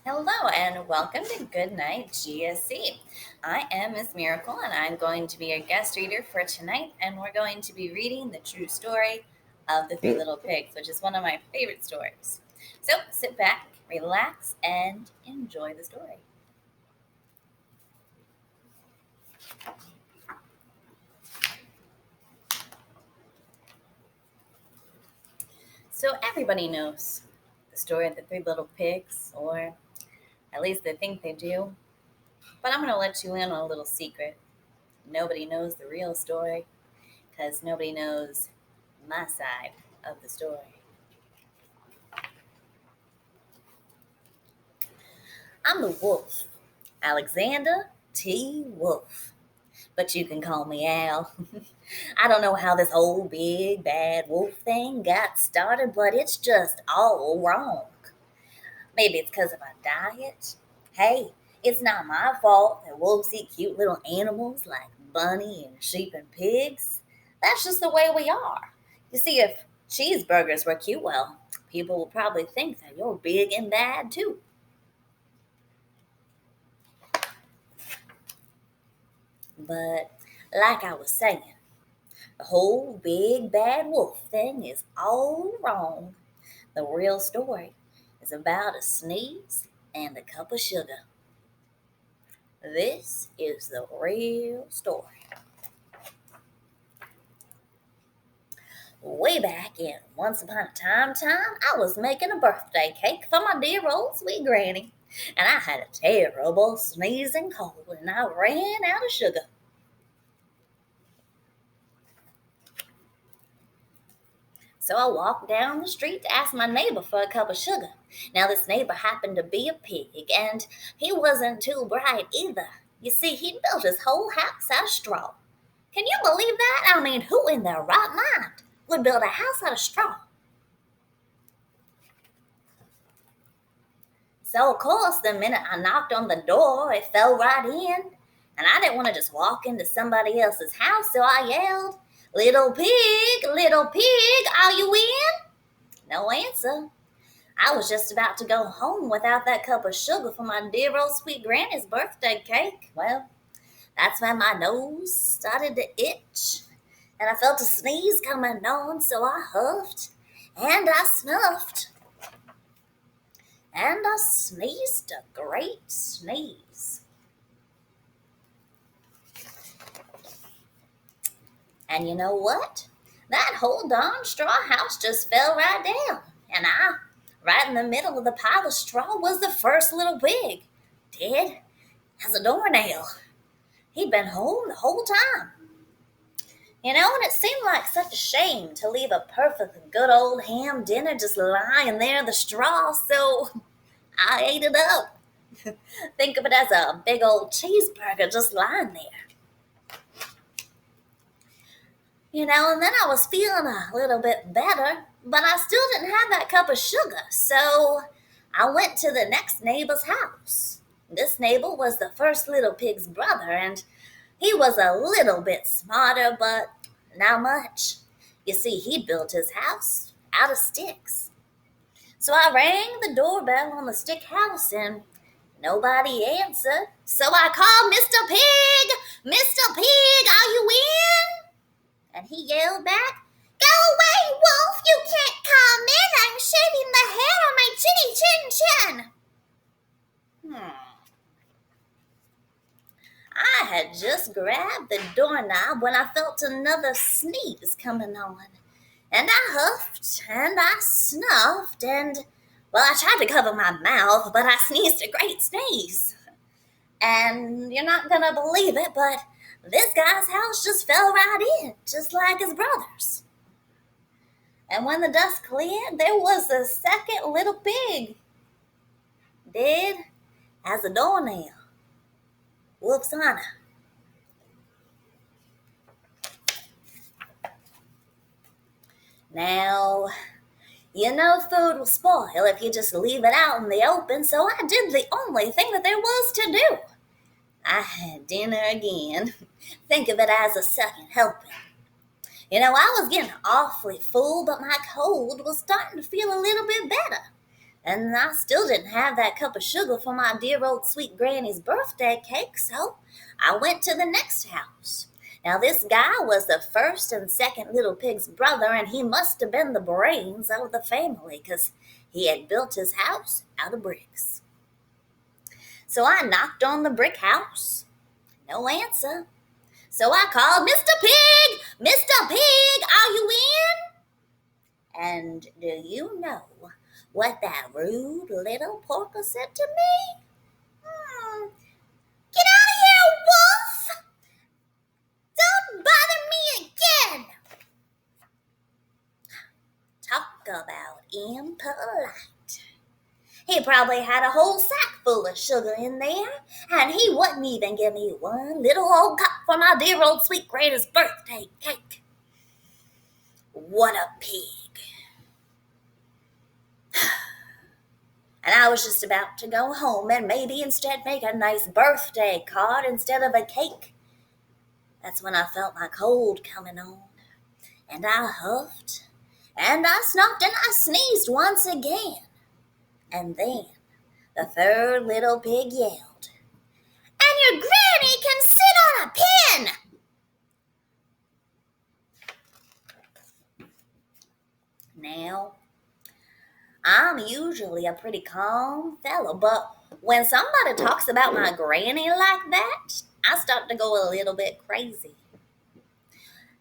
Hello and welcome to Good Night GSE. I am Miss Miracle and I'm going to be your guest reader for tonight, and we're going to be reading the true story of the Three Little Pigs, which is one of my favorite stories. So sit back, relax, and enjoy the story. So everybody knows the story of the Three Little Pigs, or at least they think they do. But I'm going to let you in on a little secret. Nobody knows the real story because nobody knows my side of the story. I'm the wolf, Alexander T. Wolf, but you can call me Al. I don't know how this whole big bad wolf thing got started, but it's just all wrong. Maybe it's because of our diet. Hey, it's not my fault that wolves eat cute little animals like bunny and sheep and pigs. That's just the way we are. You see, if cheeseburgers were cute, well, people would probably think that you're big and bad too. But like I was saying, the whole big bad wolf thing is all wrong. The real story is about a sneeze and a cup of sugar. This is the real story. Way back in Once Upon a time, I was making a birthday cake for my dear old sweet granny. And I had a terrible sneezing cold and I ran out of sugar. So I walked down the street to ask my neighbor for a cup of sugar. Now, this neighbor happened to be a pig, and he wasn't too bright either. You see, he'd built his whole house out of straw. Can you believe that? I mean, who in their right mind would build a house out of straw? So, of course, the minute I knocked on the door, it fell right in. And I didn't want to just walk into somebody else's house, so I yelled, little pig, are you in?" No answer. I was just about to go home without that cup of sugar for my dear old sweet granny's birthday cake. Well, that's when my nose started to itch, and I felt a sneeze coming on, so I huffed and I snuffed and I sneezed a great sneeze. And you know what? That whole darn straw house just fell right down, and right in the middle of the pile of straw, was the first little pig, dead as a doornail. He'd been home the whole time. And it seemed like such a shame to leave a perfect good old ham dinner just lying there in the straw, so I ate it up. Think of it as a big old cheeseburger just lying there. And then I was feeling a little bit better, but I still didn't have that cup of sugar, so I went to the next neighbor's house. This neighbor was the first little pig's brother, and he was a little bit smarter, but not much. You see, he built his house out of sticks. So I rang the doorbell on the stick house, and nobody answered. So I called Mr. Pig. Mr. Pig, are you in? And he yelled back, "Go away, Wolf! You can't come in! I'm shaving the hair on my chinny chin chin!" I had just grabbed the doorknob when I felt another sneeze coming on. And I huffed and I snuffed and, well, I tried to cover my mouth, but I sneezed a great sneeze. And you're not going to believe it, but this guy's house just fell right in, just like his brother's. And when the dust cleared, there was the second little pig, dead as a doornail. Wolf's honor. Now, food will spoil if you just leave it out in the open, so I did the only thing that there was to do. I had dinner again. Think of it as a second helping. I was getting awfully full, but my cold was starting to feel a little bit better. And I still didn't have that cup of sugar for my dear old sweet granny's birthday cake, so I went to the next house. Now, this guy was the first and second little pig's brother, and he must have been the brains of the family, 'cause he had built his house out of bricks. So I knocked on the brick house. No answer. So I called, "Mr. Pig! Mr. Pig, are you in?" And do you know what that rude little porker said to me? "Get out of here, wolf! Don't bother me again!" Talk about impolite. He probably had a whole sack full of sugar in there, and he wouldn't even give me one little old cup for my dear old sweet granny's birthday cake. What a pig. And I was just about to go home and maybe instead make a nice birthday card instead of a cake. That's when I felt my cold coming on. And I huffed, and I snuffed, and I sneezed once again. And then the third little pig yelled, "And your granny can sit on a pin!" Now, I'm usually a pretty calm fellow, but when somebody talks about my granny like that, I start to go a little bit crazy.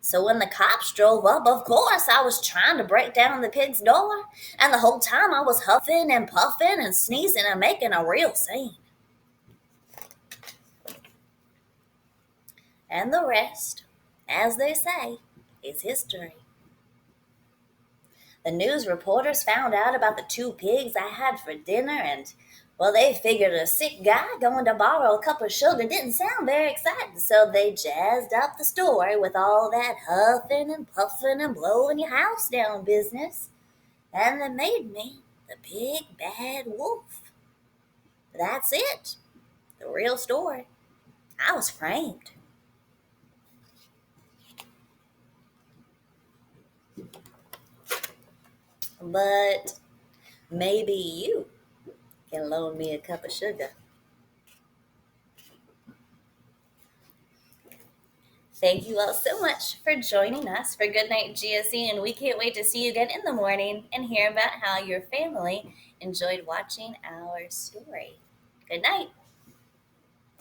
So when the cops drove up, of course, I was trying to break down the pig's door, and the whole time I was huffing and puffing and sneezing and making a real scene. And the rest, as they say, is history. The news reporters found out about the two pigs I had for dinner, and, well, they figured a sick guy going to borrow a cup of sugar didn't sound very exciting, so they jazzed up the story with all that huffing and puffing and blowing your house down business, and they made me the big bad wolf. That's it. The real story. I was framed. But maybe you can loan me a cup of sugar. Thank you all so much for joining us for Good Night GSE, and we can't wait to see you again in the morning and hear about how your family enjoyed watching our story. Good night.